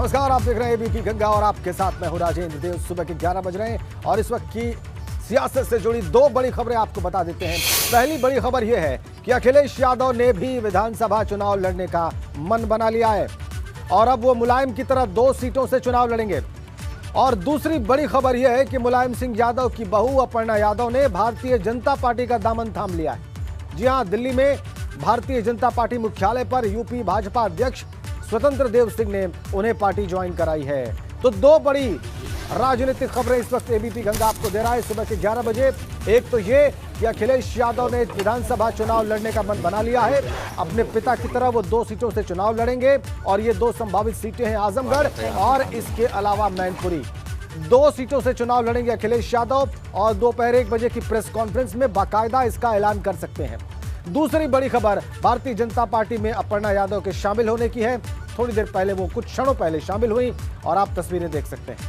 नमस्कार, आप देख रहे हैं एबीपी गंगा और आपके साथ मैं हूं राजेंद्र देव। सुबह के 11 बज रहे हैं और इस वक्त की सियासत से जुड़ी दो बड़ी खबरें आपको बता देते हैं। पहली बड़ी खबर यह है कि अखिलेश यादव ने भी विधानसभा चुनाव लड़ने का मन बना लिया है और अब वो मुलायम की तरह 2 सीटों से चुनाव लड़ेंगे। और दूसरी बड़ी खबर यह है कि मुलायम सिंह यादव की बहू अपर्णा यादव ने भारतीय जनता पार्टी का दामन थाम लिया है। जी हां, दिल्ली में भारतीय जनता पार्टी मुख्यालय पर यूपी भाजपा अध्यक्ष स्वतंत्र देव सिंह ने उन्हें पार्टी ज्वाइन कराई है। तो दो बड़ी राजनीतिक खबरें इस वक्त एबीपी गंगा आपको दे रहा है सुबह के 11 बजे। एक तो ये कि अखिलेश यादव ने विधानसभा चुनाव लड़ने का मन बना लिया है। अपने पिता की तरह वो 2 सीटों से चुनाव लड़ेंगे और ये 2 संभावित सीटें हैं आजमगढ़ और इसके अलावा मैनपुरी। 2 सीटों से चुनाव लड़ेंगे अखिलेश यादव और दोपहर 1 बजे की प्रेस कॉन्फ्रेंस में बाकायदा इसका ऐलान कर सकते हैं। दूसरी बड़ी खबर भारतीय जनता पार्टी में अपर्णा यादव के शामिल होने की है। थोड़ी देर पहले वो कुछ क्षणों पहले शामिल हुई और आप तस्वीरें देख सकते हैं।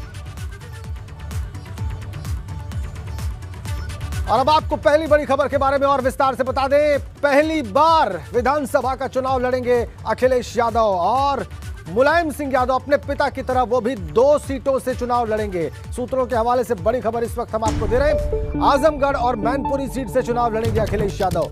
और अब आपको पहली बड़ी खबर के बारे में और विस्तार से बता दें। पहली बार विधानसभा का चुनाव लड़ेंगे अखिलेश यादव और मुलायम सिंह यादव अपने पिता की तरह वो भी 2 सीटों से चुनाव लड़ेंगे। सूत्रों के हवाले से बड़ी खबर इस वक्त हम आपको दे रहे हैं। आजमगढ़ और मैनपुरी सीट से चुनाव लड़ेंगे अखिलेश यादव।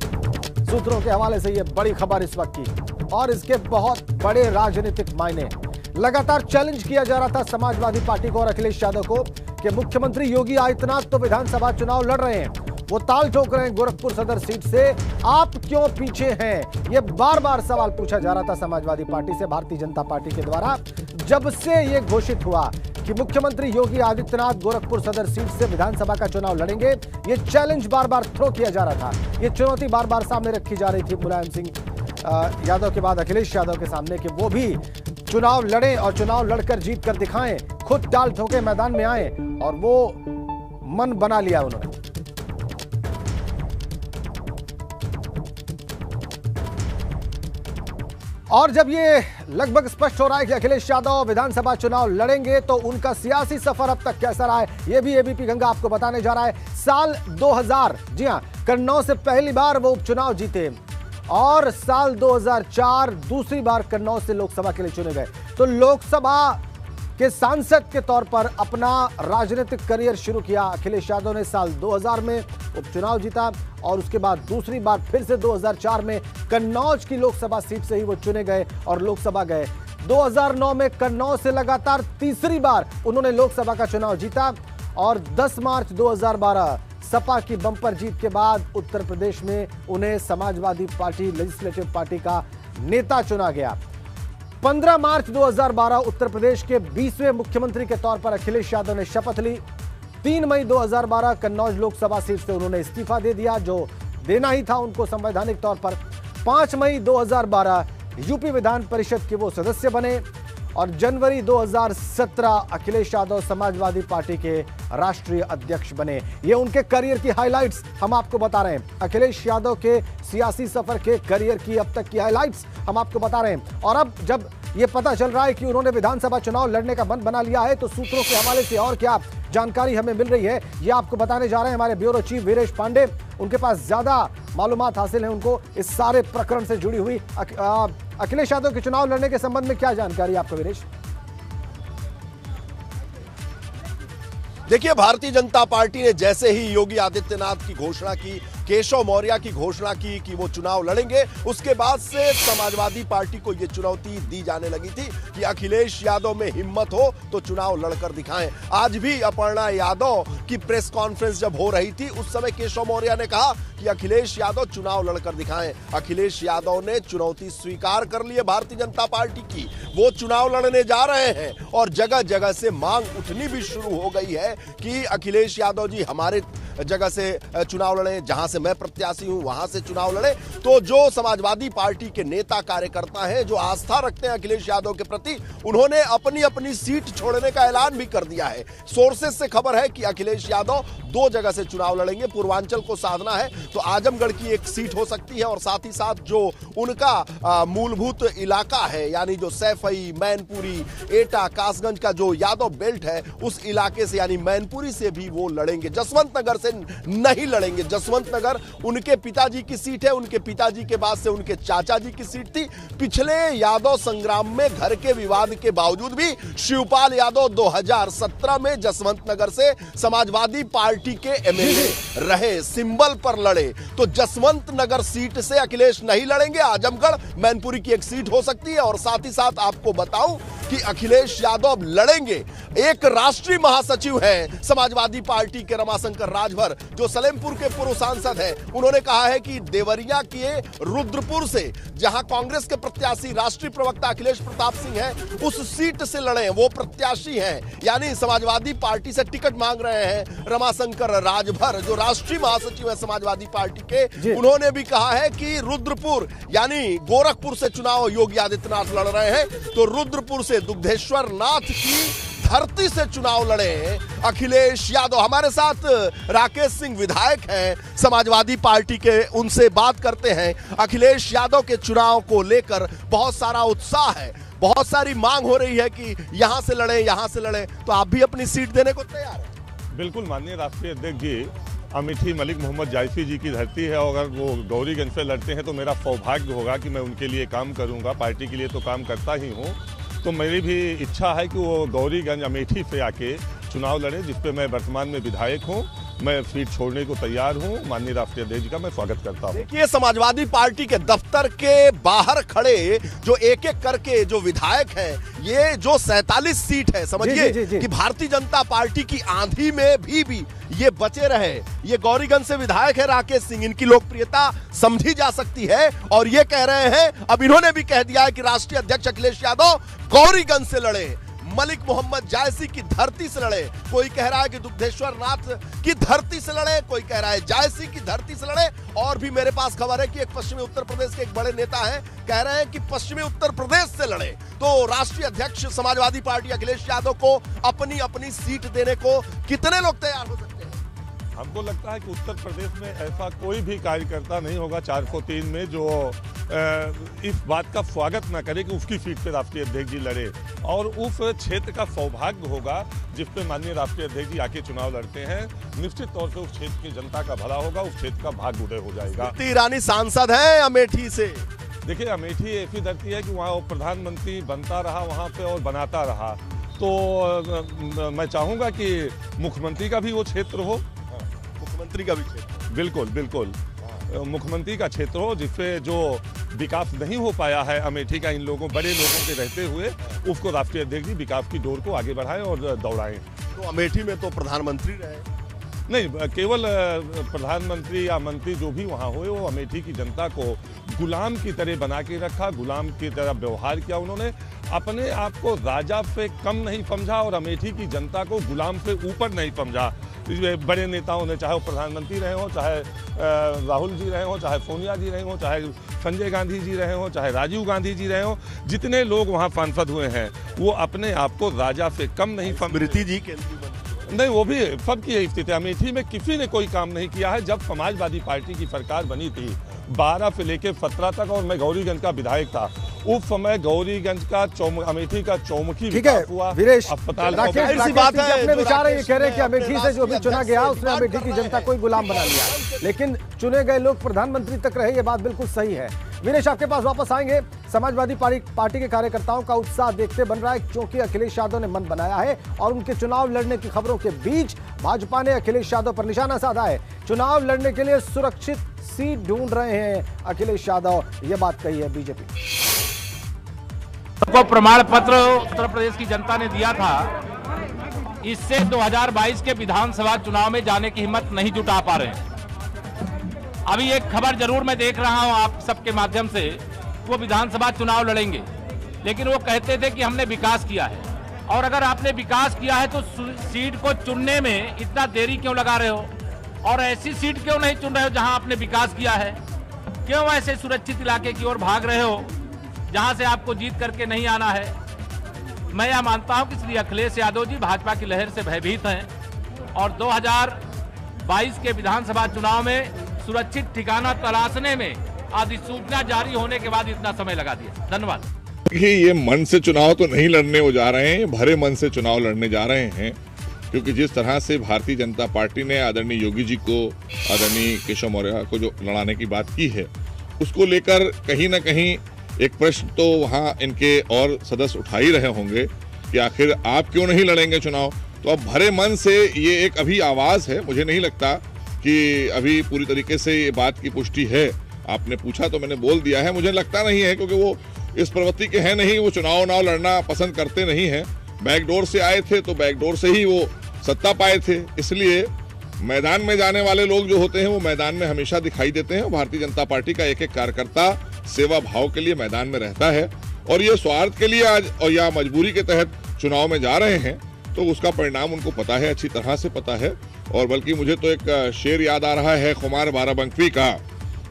सूत्रों के हवाले से यह बड़ी खबर इस वक्त की और इसके बहुत बड़े राजनीतिक मायने। लगातार चैलेंज किया जा रहा था समाजवादी पार्टी को और अखिलेश यादव को कि मुख्यमंत्री योगी आदित्यनाथ तो विधानसभा चुनाव लड़ रहे हैं, वो ताल ठोक रहे हैं गोरखपुर सदर सीट से, आप क्यों पीछे हैं? यह बार बार सवाल पूछा जा रहा था समाजवादी पार्टी से भारतीय जनता पार्टी के द्वारा। जब से यह घोषित हुआ कि मुख्यमंत्री योगी आदित्यनाथ गोरखपुर सदर सीट से विधानसभा का चुनाव लड़ेंगे, यह चैलेंज बार बार थ्रो किया जा रहा था। यह चुनौती बार बार सामने रखी जा रही थी मुलायम सिंह यादव के बाद अखिलेश यादव के सामने कि वो भी चुनाव लड़ें और चुनाव लड़कर जीत कर दिखाएं, खुद टाल ठोके मैदान में आए और वो मन बना लिया उन्होंने। और जब ये लगभग स्पष्ट हो रहा है कि अखिलेश यादव विधानसभा चुनाव लड़ेंगे तो उनका सियासी सफर अब तक कैसा रहा है, ये भी एबीपी गंगा आपको बताने जा रहा है। साल 2000, जी हां, कन्नौज से पहली बार वो उपचुनाव जीते और साल 2004 दूसरी बार कन्नौज से लोकसभा के लिए चुने गए। तो लोकसभा के सांसद के तौर पर अपना राजनीतिक करियर शुरू किया अखिलेश यादव ने। साल 2000 में उपचुनाव जीता और उसके बाद दूसरी बार फिर से 2004 में कन्नौज की लोकसभा सीट से ही वो चुने गए और लोकसभा गए। 2009 में कन्नौज से लगातार तीसरी बार उन्होंने लोकसभा का चुनाव जीता और 10 मार्च 2012 सपा की बंपर जीत के बाद उत्तर प्रदेश में उन्हें समाजवादी पार्टी लेजिस्लेटिव पार्टी का नेता चुना गया। 15 मार्च 2012 उत्तर प्रदेश के 20वें मुख्यमंत्री के तौर पर अखिलेश यादव ने शपथ ली। 3 मई 2012 कन्नौज लोकसभा सीट से उन्होंने इस्तीफा दे दिया, जो देना ही था उनको संवैधानिक तौर पर। 5 मई 2012 यूपी विधान परिषद के वो सदस्य बने और जनवरी 2017 अखिलेश यादव समाजवादी पार्टी के राष्ट्रीय अध्यक्ष बने। ये उनके करियर की हाइलाइट्स हम आपको बता रहे हैं। अखिलेश यादव के सियासी सफर के करियर की अब तक की हाइलाइट्स हम आपको बता रहे हैं। और अब जब ये पता चल रहा है कि उन्होंने विधानसभा चुनाव लड़ने का मन बना लिया है तो सूत्रों के हवाले से और क्या जानकारी हमें मिल रही है, ये आपको बताने जा रहे हैं हमारे ब्यूरो चीफ वीरेश पांडे। उनके पास ज्यादा मालूमात हासिल है उनको इस सारे प्रकरण से जुड़ी हुई। अखिलेश यादव के चुनाव लड़ने के संबंध में क्या जानकारी आपको वीरेश? देखिए, भारतीय जनता पार्टी ने जैसे ही योगी आदित्यनाथ की घोषणा की, केशव मौर्य की घोषणा की कि वो चुनाव लड़ेंगे, उसके बाद से समाजवादी पार्टी को ये चुनौती दी जाने लगी थी कि अखिलेश यादव में हिम्मत हो तो चुनाव लड़कर दिखाएं। आज भी अपर्णा यादव की प्रेस कॉन्फ्रेंस जब हो रही थी उस समय केशव मौर्य ने कहा कि अखिलेश यादव चुनाव लड़कर दिखाएं। अखिलेश यादव ने चुनौती स्वीकार कर ली है भारतीय जनता पार्टी की, वो चुनाव लड़ने जा रहे हैं और जगह जगह से मांग उठनी भी शुरू हो गई है कि अखिलेश यादव जी हमारे जगह से चुनाव लड़े, जहां से मैं प्रत्याशी हूं वहां से चुनाव लड़े। तो जो समाजवादी पार्टी के नेता कार्यकर्ता हैं, जो आस्था रखते हैं अखिलेश यादव के प्रति, उन्होंने अपनी अपनी सीट छोड़ने का ऐलान भी कर दिया है। सोर्सेस से खबर है कि अखिलेश अखिलेश यादव 2 जगह से चुनाव लड़ेंगे। पूर्वांचल को साधना है तो आजमगढ़ की एक सीट हो सकती है, और साथ ही साथ जो उनका मूलभूत इलाका है, यानी जो सैफई, मैनपुरी, एटा, कासगंज का जो यादव बेल्ट है, उस इलाके से यानी मैनपुरी से भी वो लड़ेंगे। जसवंत नगर से नहीं लड़ेंगे। जसवंत नगर उनके पिताजी की सीट है, उनके पिताजी के बाद से उनके चाचा जी की सीट थी। पिछले यादव संग्राम में घर के विवाद के बावजूद भी शिवपाल यादव 2017 में जसवंत नगर से समाजवादी पार्टी के एमएलए रहे, सिंबल पर लड़े। तो जसवंत नगर सीट से अखिलेश नहीं लड़ेंगे। आजमगढ़, मैनपुरी की एक सीट हो सकती है। और साथ ही साथ आपको बताऊं कि अखिलेश यादव लड़ेंगे। एक राष्ट्रीय महासचिव हैं समाजवादी पार्टी के रमाशंकर राजभर, जो सलेमपुर के पूर्व सांसद हैं, उन्होंने कहा है कि देवरिया के रुद्रपुर से, जहां कांग्रेस के प्रत्याशी राष्ट्रीय प्रवक्ता अखिलेश प्रताप सिंह हैं, उस सीट से लड़े। वो प्रत्याशी हैं, यानी समाजवादी पार्टी से टिकट मांग रहे हैं रमाशंकर राजभर, जो राष्ट्रीय महासचिव है समाजवादी पार्टी के। उन्होंने भी कहा है कि रुद्रपुर यानी गोरखपुर से चुनाव योगी आदित्यनाथ लड़ रहे हैं, तो रुद्रपुर से दुग्धेश्वर नाथ की धरती से चुनाव लड़े अखिलेश यादव। हमारे साथ राकेश सिंह विधायक हैं समाजवादी पार्टी के, उनसे बात करते हैं। अखिलेश यादव के चुनाव को लेकर बहुत सारा उत्साह है, बहुत सारी मांग हो रही है कि यहां से लड़े, यहां से लड़े, तो आप भी अपनी सीट देने को तैयार हैं? बिल्कुल, माननीय राष्ट्रीय अध्यक्ष जी, अमेठी मलिक मोहम्मद जायसी जी की धरती है, और अगर वो गौरीगंज से लड़ते हैं तो मेरा सौभाग्य होगा कि मैं उनके लिए काम करूंगा। पार्टी के लिए तो काम करता ही हूं, तो मेरी भी इच्छा है कि वो गौरीगंज अमेठी से आके चुनाव लड़े, जिसपे मैं वर्तमान में विधायक हूं। मैं सीट छोड़ने को तैयार हूं। माननीय राष्ट्रीय अध्यक्ष जी का मैं स्वागत करता हूं। देखिए, समाजवादी पार्टी के दफ्तर के बाहर खड़े जो एक एक करके जो विधायक हैं, ये जो 47 सीट है, समझिए कि भारतीय जनता पार्टी की आंधी में भी ये बचे रहे। ये गौरीगंज से विधायक है राकेश सिंह, इनकी लोकप्रियता समझी जा सकती है, और ये कह रहे हैं, अब इन्होंने भी कह दिया है कि राष्ट्रीय अध्यक्ष अखिलेश यादव गौरीगंज से लड़े, मलिक मोहम्मद जायसी की धरती से लड़े। कोई कह रहा है कि दुग्धेश्वर नाथ की धरती से लड़े, कोई कह रहा है जायसी की धरती से लड़े। और भी मेरे पास खबर है कि एक पश्चिमी उत्तर प्रदेश के एक बड़े नेता हैं, कह रहे हैं कि पश्चिमी उत्तर प्रदेश से लड़े। तो राष्ट्रीय अध्यक्ष समाजवादी पार्टी अखिलेश यादव को अपनी अपनी सीट देने को कितने लोग तैयार हो सकते हैं? हमको लगता है कि उत्तर प्रदेश में ऐसा कोई भी कार्यकर्ता नहीं होगा 403 में जो इस बात का स्वागत न करे कि उसकी सीट पे राष्ट्रीय अध्यक्ष जी लड़े, और उस क्षेत्र का सौभाग्य होगा जिस पे माननीय राष्ट्रीय अध्यक्ष जी आके चुनाव लड़ते हैं। निश्चित तौर से उस क्षेत्र की जनता का भला होगा, उस क्षेत्र का भाग्य उदय हो जाएगा। स्मृति ईरानी सांसद है अमेठी से। देखिए, अमेठी ऐसी धरती है कि वहाँ प्रधानमंत्री बनता रहा वहाँ पे और बनाता रहा, तो मैं चाहूँगा कि मुख्यमंत्री का भी वो क्षेत्र हो। मुख्यमंत्री का भी क्षेत्र? बिल्कुल बिल्कुल, मुख्यमंत्री का क्षेत्र हो, जिससे जो विकास नहीं हो पाया है अमेठी का इन लोगों, बड़े लोगों के रहते हुए, उसको राष्ट्रीय अध्यक्ष जी विकास की डोर को आगे बढ़ाएं और दौड़ाएं। तो अमेठी में तो प्रधानमंत्री रहे? नहीं, केवल प्रधानमंत्री या मंत्री जो भी वहाँ हुए, वो अमेठी की जनता को गुलाम की तरह बना के रखा, गुलाम की तरह व्यवहार किया। उन्होंने अपने आप को राजा से कम नहीं समझा और अमेठी की जनता को गुलाम से ऊपर नहीं समझा। बड़े नेताओं ने, चाहे वो प्रधानमंत्री रहे हों, चाहे राहुल जी रहे हों, चाहे सोनिया जी रहे हों, चाहे संजय गांधी जी रहे हों, चाहे राजीव गांधी जी रहे हों, जितने लोग वहाँ सांसद हुए हैं, वो अपने आप को राजा से कम नहीं स्मृति जी के नहीं, वो भी सबकी यही स्थिति है। अमेठी में किसी ने कोई काम नहीं किया है। जब समाजवादी पार्टी की सरकार बनी थी 12 से लेकर 17 तक, और मैं गौरीगंज का विधायक था, उस समय गौरीगंज का अमेठी का चौमुखी विकास हुआ। अस्पताल अपने विचार ये कह रहे हैं कि अमेठी से जो भी चुना गया उसने अमेठी की जनता को गुलाम बना लिया, लेकिन चुने गए लोग प्रधानमंत्री तक रहे, ये बात बिल्कुल सही है। वीरेश, आपके पास वापस आएंगे। समाजवादी पार्टी के कार्यकर्ताओं का उत्साह देखते बन रहा है, क्योंकि अखिलेश यादव ने मन बनाया है, और उनके चुनाव लड़ने की खबरों के बीच भाजपा ने अखिलेश यादव पर निशाना साधा है। चुनाव लड़ने के लिए सुरक्षित सीट ढूंढ रहे हैं अखिलेश यादव, ये बात कही है बीजेपी। को प्रमाण पत्र उत्तर प्रदेश की जनता ने दिया था, इससे 2022 के विधानसभा चुनाव में जाने की हिम्मत नहीं जुटा पा रहे हैं। अभी एक खबर जरूर मैं देख रहा हूं आप सबके माध्यम से, वो विधानसभा चुनाव लड़ेंगे, लेकिन वो कहते थे कि हमने विकास किया है। और अगर आपने विकास किया है तो सीट को चुनने में इतना देरी क्यों लगा रहे हो, और ऐसी सीट क्यों नहीं चुन रहे हो जहां आपने विकास किया है? क्यों ऐसे सुरक्षित इलाके की ओर भाग रहे हो जहां से आपको जीत करके नहीं आना है? मैं यह मानता हूं कि श्री अखिलेश यादव जी भाजपा की लहर से भयभीत हैं, और 2022 के विधानसभा चुनाव में सुरक्षित ठिकाना तलाशने में अधिसूचना जारी होने के बाद इतना समय लगा दिया। धन्यवाद। देखिए, ये मन से चुनाव तो नहीं लड़ने वो जा रहे हैं, भरे मन से चुनाव लड़ने जा रहे हैं, क्योंकि जिस तरह से भारतीय जनता पार्टी ने आदरणीय योगी जी को, आदरणीय केशव मौर्य को जो लड़ाने की बात की है, उसको लेकर कहीं ना कहीं एक प्रश्न तो वहाँ इनके और सदस्य उठा ही रहे होंगे कि आखिर आप क्यों नहीं लड़ेंगे चुनाव। तो अब भरे मन से ये एक अभी आवाज़ है, मुझे नहीं लगता कि अभी पूरी तरीके से ये बात की पुष्टि है। आपने पूछा तो मैंने बोल दिया है, मुझे लगता नहीं है, क्योंकि वो इस प्रवृत्ति के हैं नहीं, वो चुनाव लड़ना पसंद करते नहीं हैं। बैकडोर से आए थे तो बैकडोर से ही वो सत्ता पाए थे, इसलिए मैदान में जाने वाले लोग जो होते हैं वो मैदान में हमेशा दिखाई देते हैं। भारतीय जनता पार्टी का एक एक कार्यकर्ता सेवा भाव के लिए मैदान में रहता है, और ये स्वार्थ के लिए आज और या मजबूरी के तहत चुनाव में जा रहे हैं तो उसका परिणाम उनको पता है, अच्छी तरह से पता है। और बल्कि मुझे तो एक शेर याद आ रहा है खुमार बाराबंकी का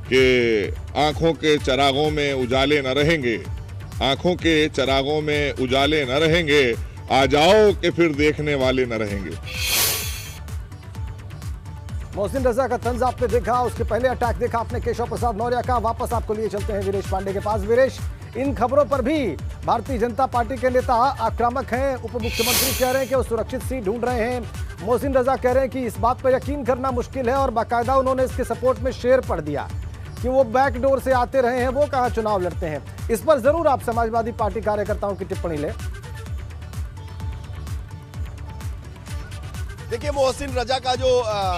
कि आंखों के चरागों में उजाले न रहेंगे, आंखों के चरागों में उजाले न रहेंगे, आ जाओ कि फिर देखने वाले न रहेंगे। मोहसिन रजा का तंज आपने देखा, उसके पहले अटैक देखा आपने केशव प्रसाद मौर्य का। वापस आपको लिए चलते हैं वीरेश पांडे के पास। वीरेश, इन खबरों पर भी भारतीय जनता पार्टी के नेता आक्रामक हैं। उप मुख्यमंत्री कह रहे हैं कि वो सुरक्षित सीट ढूंढ रहे हैं। मोहसिन रजा कह रहे हैं कि इस बात पर यकीन करना मुश्किल है, और बाकायदा उन्होंने इसके सपोर्ट में शेर पढ़ दिया कि वो बैकडोर से आते रहे हैं, वो कहां चुनाव लड़ते हैं। इस पर जरूर आप समाजवादी पार्टी कार्यकर्ताओं की टिप्पणी लें। देखिए, मोहसिन रजा का जो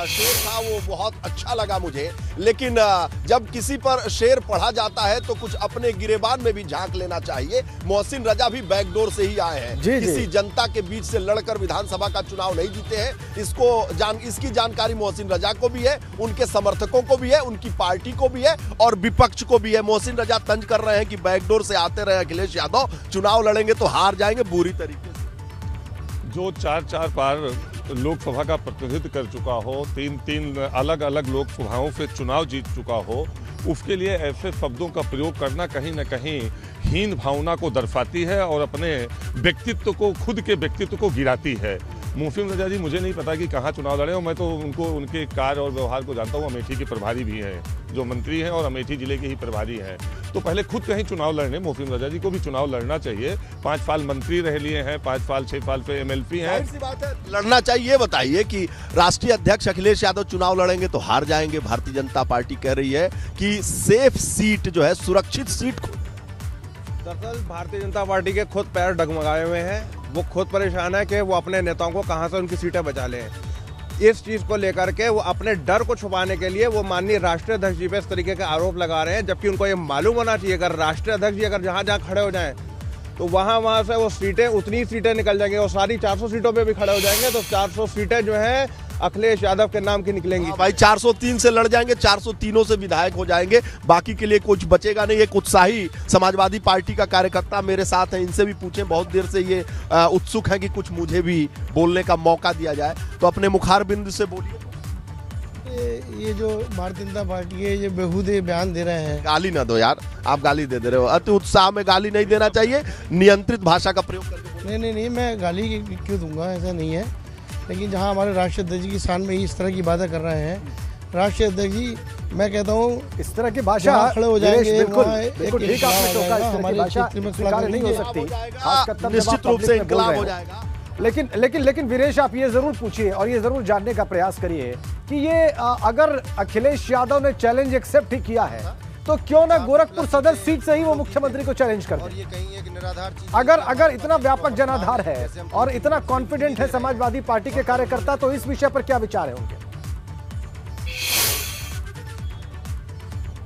शेर था वो बहुत अच्छा लगा मुझे, लेकिन जब किसी पर शेर पढ़ा जाता है तो कुछ अपने गिरेबान में भी झांक लेना चाहिए। मोहसिन रजा भी बैकडोर से ही आए हैं, किसी जनता के बीच से लड़कर विधानसभा का चुनाव नहीं जीते हैं। इसकी जानकारी मोहसिन रजा को भी है, उनके समर्थकों को भी है, उनकी पार्टी को भी है और विपक्ष को भी है। मोहसिन रजा तंज कर रहे हैं कि बैकडोर से आते रहे अखिलेश यादव, चुनाव लड़ेंगे तो हार जाएंगे बुरी तरीके से। जो 4 बार लोकसभा का प्रतिनिधित्व कर चुका हो, 3 अलग अलग लोकसभाओं से चुनाव जीत चुका हो, उसके लिए ऐसे शब्दों का प्रयोग करना कहीं न कहीं हीन भावना को दर्शाती है और अपने व्यक्तित्व को, खुद के व्यक्तित्व को गिराती है। मोहसिन रजा जी, मुझे नहीं पता कि कहाँ चुनाव लड़े, और मैं तो उनके कार्य और व्यवहार को जानता हूँ। अमेठी के प्रभारी भी हैं, जो मंत्री हैं और अमेठी जिले के ही प्रभारी हैं, तो पहले खुद कहीं चुनाव लड़ने। मोहसिन रजा जी को भी चुनाव लड़ना चाहिए। 5 साल मंत्री रह लिए हैं, 5 साल 6 साल पे MLP हैं। सी बात है, लड़ना चाहिए। ये बताइए कि राष्ट्रीय अध्यक्ष अखिलेश यादव चुनाव लड़ेंगे तो हार जाएंगे। भारतीय जनता पार्टी कह रही है कि सेफ सीट जो है, सुरक्षित सीट। दरअसल भारतीय जनता पार्टी के खुद पैर डगमगाए हुए हैं, वो खुद परेशान है कि वो अपने नेताओं को कहां से उनकी सीटें बचा लें। इस चीज़ को लेकर के वो अपने डर को छुपाने के लिए वो माननीय राष्ट्रीय अध्यक्ष जी पे इस तरीके के आरोप लगा रहे हैं, जबकि उनको ये मालूम होना चाहिए अगर राष्ट्रीय अध्यक्ष जी अगर जहाँ जहाँ खड़े हो जाएं तो वहाँ से वो सीटें, उतनी सीटें निकल जाएंगी और सारी 400 सीटों पे भी खड़े हो जाएंगे तो 400 सीटें जो हैं अखिलेश यादव के नाम की निकलेंगी। भाई 403 से लड़ जाएंगे, 403 से विधायक हो जाएंगे, बाकी के लिए कुछ बचेगा नहीं। एक उत्साही समाजवादी पार्टी का कार्यकर्ता मेरे साथ है, इनसे भी पूछें, बहुत देर से ये उत्सुक है कि कुछ मुझे भी बोलने का मौका दिया जाए, तो अपने मुखार बिंदु से बोलिए। ये जो भारतीय जनता पार्टी है ये बेहूदे बयान दे रहे हैं। गाली ना दो यार, आप गाली दे रहे हो। अति उत्साह में गाली नहीं देना चाहिए, नियंत्रित भाषा का प्रयोग करके। नहीं, मैं गाली क्यों दूंगा, ऐसा नहीं है। लेकिन जहां हमारे राष्ट्रीय अध्यक्ष जी की शान में इस तरह की बातें कर रहे हैं, राष्ट्रीय अध्यक्ष जी, मैं कहता हूँ इस तरह की भाषा खड़े हो जाएंगे, बिल्कुल ठीक आपने टोका, इस तरह की भाषा स्वीकार नहीं हो सकती, निश्चित रूप से इनकलाब हो जाएगा। लेकिन वीरेश, आप ये जरूर पूछिए और ये जरूर जानने का प्रयास करिए कि ये अगर अखिलेश यादव ने चैलेंज एक्सेप्ट ही किया है तो क्यों ना गोरखपुर सदर सीट से ही वो मुख्यमंत्री को चैलेंज कर दें। अगर इतना व्यापक जनाधार है और इतना कॉन्फिडेंट है समाजवादी पार्टी के कार्यकर्ता, तो इस विषय पर क्या विचार है उनके?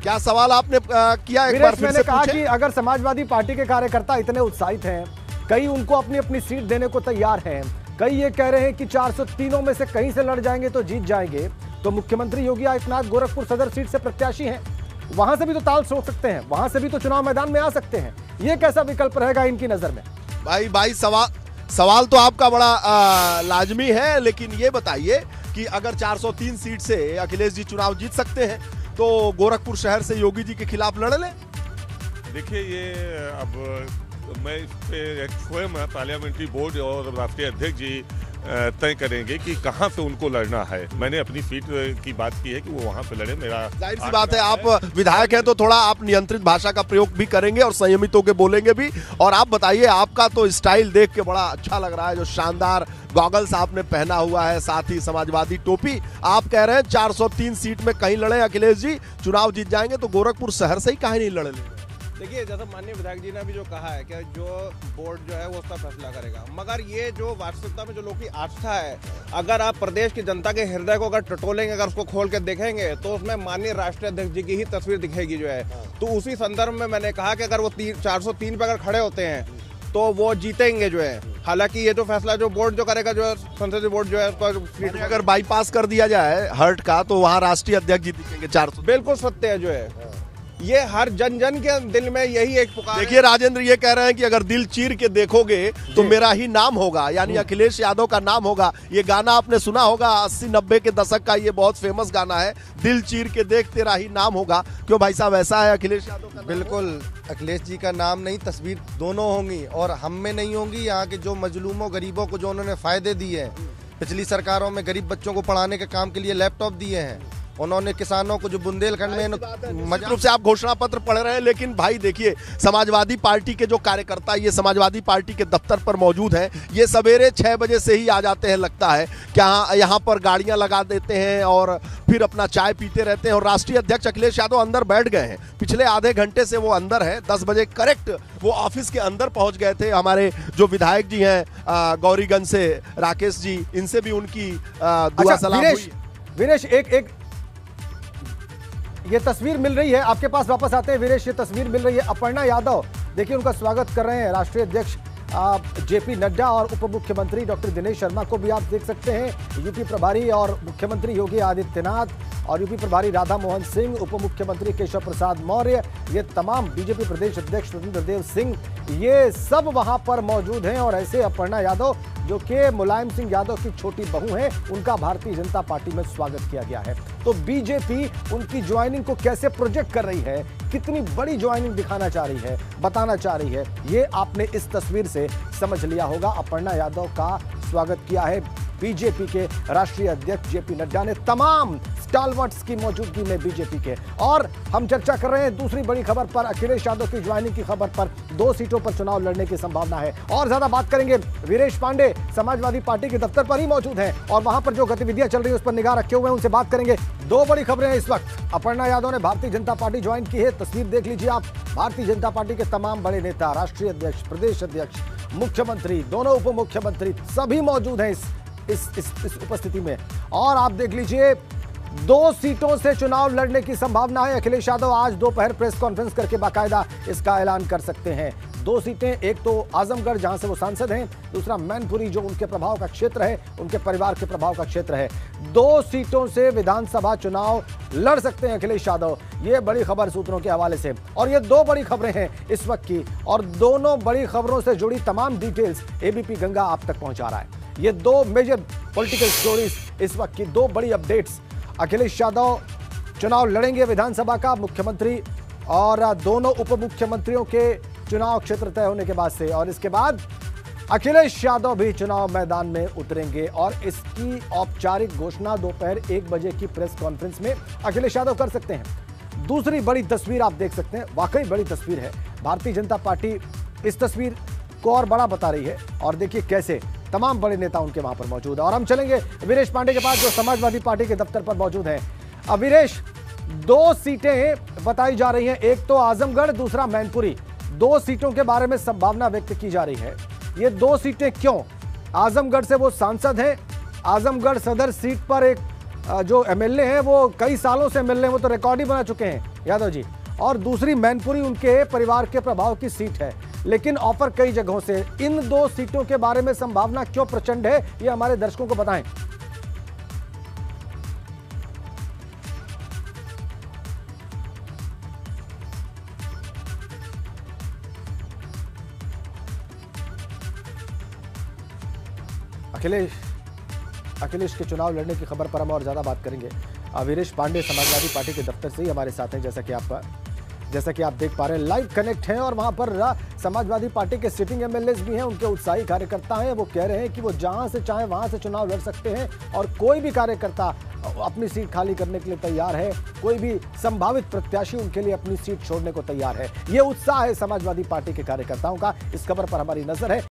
क्या सवाल आपने किया? एक बार फिर मैंने से कहा पूछें। कि अगर समाजवादी पार्टी के कार्यकर्ता इतने उत्साहित हैं, कई उनको अपनी अपनी सीट देने को तैयार हैं, कई ये कह रहे हैं कि 403 में से कहीं से लड़ जाएंगे तो जीत जाएंगे, तो मुख्यमंत्री योगी आदित्यनाथ गोरखपुर सदर सीट से प्रत्याशी हैं, वहां से भी तो ताल ठोक सकते हैं, वहां से भी तो चुनाव मैदान में आ सकते हैं। ये कैसा विकल्प रहेगा इनकी नजर में? भाई सवाल तो आपका बड़ा लाजमी है, लेकिन ये बताइए कि अगर 403 सीट से अखिलेश जी चुनाव जीत सकते हैं तो गोरखपुर शहर से योगी जी के खिलाफ लड़ लें। देखिए, ये अब मैं इस पे स्वयं पार्लियामेंट्री बोर्ड और राष्ट्रीय अध्यक्ष जी तय करेंगे कि कहाँ पे उनको लड़ना है। मैंने अपनी सीट की बात की है कि वो वहाँ पे लड़े। मेरा जाहिर सी बात है, आप विधायक हैं तो थोड़ा आप नियंत्रित भाषा का प्रयोग भी करेंगे और संयमित होकर बोलेंगे भी। और आप बताइए, आपका तो स्टाइल देख के बड़ा अच्छा लग रहा है, जो शानदार गॉगल्स आपने पहना हुआ है, साथ ही समाजवादी टोपी। आप कह रहे हैं 403 सीट में कहीं लड़े अखिलेश जी, चुनाव जीत जाएंगे, तो गोरखपुर शहर से ही काहे नहीं लड़े? देखिए, जैसा माननीय विधायक जी ने अभी जो कहा है कि जो बोर्ड जो है वो उसका फैसला करेगा, मगर ये जो वास्तविकता में जो लोगों की आस्था है, अगर आप प्रदेश की जनता के हृदय को अगर टटोलेंगे, अगर उसको खोल के देखेंगे, तो उसमें माननीय राष्ट्रीय अध्यक्ष जी की ही तस्वीर दिखेगी जो है। तो उसी संदर्भ में मैंने कहा कि अगर वो 403 पे अगर खड़े होते हैं तो वो जीतेंगे जो है। हालांकि ये जो फैसला जो बोर्ड जो करेगा, जो संसदीय बोर्ड जो है उसका सीट अगर बाईपास कर दिया जाए हर्ट का, तो वहाँ राष्ट्रीय अध्यक्ष जी दिखेंगे 400। बिल्कुल सत्य है जो है, ये हर जन जन के दिल में यही एक पुकार है। देखिए राजेंद्र ये कह रहे हैं कि अगर दिल चीर के देखोगे तो मेरा ही नाम होगा, यानी अखिलेश यादव का नाम होगा। ये गाना आपने सुना होगा, 80-90 के दशक का ये बहुत फेमस गाना है, दिल चीर के देख तेरा ही नाम होगा। क्यों भाई साहब, ऐसा है अखिलेश यादव का? बिल्कुल, अखिलेश जी का नाम नहीं, तस्वीर दोनों होंगी, और हम में नहीं होंगी। यहाँ के जो मजलूमों गरीबों को जो उन्होंने फायदे दिए हैं, पिछली सरकारों में गरीब बच्चों को पढ़ाने के काम के लिए लैपटॉप दिए हैं, उन्होंने किसानों को जो बुंदेलखंड में मजबूत रूप से आप घोषणा पत्र पढ़ रहे हैं, लेकिन भाई देखिए, समाजवादी पार्टी के जो कार्यकर्ता ये समाजवादी पार्टी के दफ्तर पर मौजूद हैं, ये सवेरे 6 बजे से ही आ जाते हैं, लगता है क्या यहाँ पर गाड़ियां लगा देते हैं और फिर अपना चाय पीते रहते हैं। और राष्ट्रीय अध्यक्ष अखिलेश यादव अंदर बैठ गए हैं, पिछले आधे घंटे से वो अंदर है। 10 बजे करेक्ट वो ऑफिस के अंदर पहुंच गए थे। हमारे जो विधायक जी हैं गौरीगंज से राकेश जी, इनसे भी उनकी दुआ सलाम हुई। वीरेश, एक ये तस्वीर मिल रही है आपके पास, वापस आते हैं वीरेश। ये तस्वीर मिल रही है अपर्णा यादव, देखिए उनका स्वागत कर रहे हैं राष्ट्रीय अध्यक्ष जेपी नड्डा, और उप मुख्यमंत्री डॉक्टर दिनेश शर्मा को भी आप देख सकते हैं, यूपी प्रभारी और मुख्यमंत्री योगी आदित्यनाथ, और यूपी प्रभारी राधा मोहन सिंह, उप मुख्यमंत्री केशव प्रसाद मौर्य, ये तमाम बीजेपी प्रदेश अध्यक्ष स्वतंत्र देव सिंह, ये सब वहां पर मौजूद हैं। और ऐसे अपर्णा यादव जो कि मुलायम सिंह यादव की छोटी बहू हैं, उनका भारतीय जनता पार्टी में स्वागत किया गया है। तो बीजेपी उनकी ज्वाइनिंग को कैसे प्रोजेक्ट कर रही है, कितनी बड़ी ज्वाइनिंग दिखाना चाह रही है, बताना चाह रही है, ये आपने इस तस्वीर से समझ लिया होगा। अपर्णा यादव का स्वागत किया है बीजेपी के राष्ट्रीय अध्यक्ष जेपी नड्डा ने, तमाम स्टालवर्ट्स की मौजूदगी में बीजेपी के। और हम चर्चा कर रहे हैं दूसरी बड़ी खबर पर, अखिलेश यादव की ज्वाइनिंग की खबर पर। 2 सीटों पर चुनाव लड़ने की संभावना है। और ज्यादा बात करेंगे, वीरेश पांडे समाजवादी पार्टी के दफ्तर पर ही मौजूद हैं और वहां पर जो गतिविधियां चल रही है उस पर निगाह रखे हुए हैं, उनसे बात करेंगे। 2 बड़ी खबरें हैं इस वक्त। अपर्णा यादव ने भारतीय जनता पार्टी ज्वाइन की है, तस्वीर देख लीजिए आप। भारतीय जनता पार्टी के तमाम बड़े नेता, राष्ट्रीय अध्यक्ष, प्रदेश अध्यक्ष, मुख्यमंत्री, दोनों उप मुख्यमंत्री, सभी मौजूद हैं इस उपस्थिति में। और आप देख लीजिए, 2 सीटों से चुनाव लड़ने की संभावना है। अखिलेश यादव आज दोपहर प्रेस कॉन्फ्रेंस करके बाकायदा इसका ऐलान कर सकते हैं। 2 सीटें, एक तो आजमगढ़ जहां से वो सांसद हैं, दूसरा मैनपुरी जो उनके प्रभाव का क्षेत्र है, उनके परिवार के प्रभाव का क्षेत्र है। 2 सीटों से विधानसभा चुनाव लड़ सकते हैं अखिलेश यादव, ये बड़ी खबर सूत्रों के हवाले से। और ये 2 बड़ी खबरें हैं इस वक्त की, और दोनों बड़ी खबरों से जुड़ी तमाम डिटेल्स एबीपी गंगा आप तक पहुंचा रहा है। ये 2 मेजर पॉलिटिकल स्टोरीज इस वक्त की, 2 बड़ी अपडेट्स। अखिलेश यादव चुनाव लड़ेंगे विधानसभा का, मुख्यमंत्री और दोनों उप मुख्यमंत्रियों के चुनाव क्षेत्र तय होने के बाद से, और इसके बाद अखिलेश यादव भी चुनाव मैदान में उतरेंगे। और इसकी औपचारिक घोषणा दोपहर 1 बजे की प्रेस कॉन्फ्रेंस में अखिलेश यादव कर सकते हैं। दूसरी बड़ी तस्वीर आप देख सकते हैं, वाकई बड़ी तस्वीर है। भारतीय जनता पार्टी इस तस्वीर को और बड़ा बता रही है, और देखिए कैसे तमाम बड़े नेता उनके वहां पर मौजूद है। और हम चलेंगे वीरेश पांडे के पास जो समाजवादी पार्टी के दफ्तर पर मौजूद हैं। अब वीरेश, 2 सीटें बताई जा रही हैं, एक तो आजमगढ़, दूसरा मैनपुरी। 2 सीटों के बारे में संभावना व्यक्त की जा रही है। ये 2 सीटें क्यों? आजमगढ़ से वो सांसद हैं, आजमगढ़ सदर सीट पर एक जो एमएलए हैं वो कई सालों से एमएलए हैं, वो तो रिकॉर्ड ही बना चुके हैं यादव जी। और दूसरी मैनपुरी उनके परिवार के प्रभाव की सीट है, लेकिन ऑफर कई जगहों से। इन 2 सीटों के बारे में संभावना क्यों प्रचंड है, ये हमारे दर्शकों को बताएं। अखिलेश के चुनाव लड़ने की खबर पर हम और ज्यादा बात करेंगे। वीरेश पांडे समाजवादी पार्टी के दफ्तर से ही हमारे साथ हैं, जैसा कि आप जैसा कि आप देख पा रहे हैं, लाइव कनेक्ट हैं और वहां पर समाजवादी पार्टी के सिटिंग एमएलए भी हैं, उनके उत्साही कार्यकर्ता हैं। वो कह रहे हैं कि वो जहां से चाहे वहां से चुनाव लड़ सकते हैं और कोई भी कार्यकर्ता अपनी सीट खाली करने के लिए तैयार है, कोई भी संभावित प्रत्याशी उनके लिए अपनी सीट छोड़ने को तैयार है। ये उत्साह है समाजवादी पार्टी के कार्यकर्ताओं का। इस खबर पर हमारी नजर है।